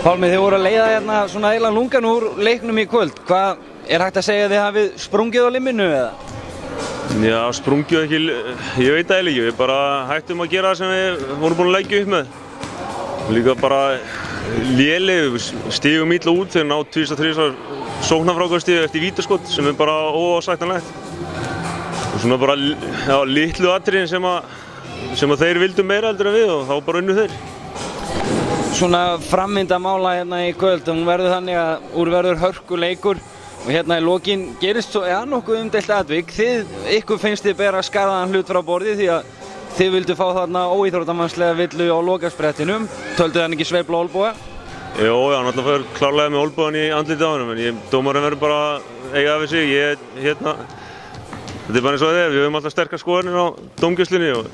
Pálmi, þið voru að leiða hérna svona eiginlega lungan úr leiknum í kvöld. Hvað er hægt að segja að þið hafið sprungið á limminu eða? Já, sprungið ekki, ég veit það eiginlega ekki. Við bara hættum að gera það sem við vorum búin að leggja upp með. Líka bara léleg, við stígum illa út þegar ná 2-3 sóknarfrákvæðstig eftir vítaskot sem er bara óásættanlegt. Og svona bara litlu atriðin sem að þeir vildu meira heldur en við og þá bara unnu þeir. Svona framvindamála hérna í kvöld, hún verður þannig að úr verður hörkuleikur og hérna í lokin gerist svo nokkuð umdeilt atvik. Ykkur finnst þið bera skaðaðan hlut frá borði því að þið vildu fá þarna óíþróttamannslega villu á lokasprettinum. Töldu þannig ekki sveifla olnboga? Jó, já, náttúrulega fyrir klárlega með olnbogan í andlitið á honum en dómarinn verður bara að eiga af sig. Þetta er bara eins og það er, við höfum alltaf sterkar skoðanir á dómgæslunni og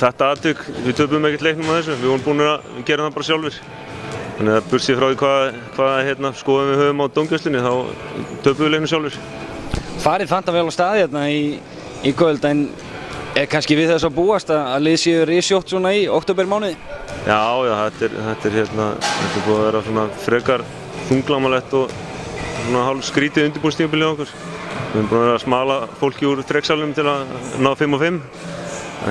þetta atvik, við töpum ekkert leiknum á þessu, við vorum búin að gera það bara sjálfir. Þannig að bursið frá því hvað skoðum við höfum á dómgæslunni, þá töpum við leiknum sjálfir. Farið fanta vel á staði hérna í kvöld, en er kannski við þess að búast að lið séu risjótt svona í októbermánuði? Já, þetta er búið að vera svona frekar þunglamalegt og svona hálf skrítið undirbúningstímabil hjá okkur. Við erum búin að vera að smala fólki úr þreksalnum til að ná 5 á 5.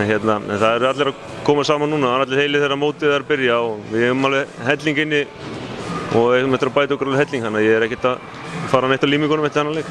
En það eru allir að koma saman núna, það er allir heilir þegar mótið er að byrja og við hefum alveg helling inni og eigum eftir að bæta okkur alveg helling, þannig að ég er ekkert að fara neitt á límingunum eftir þennan leik.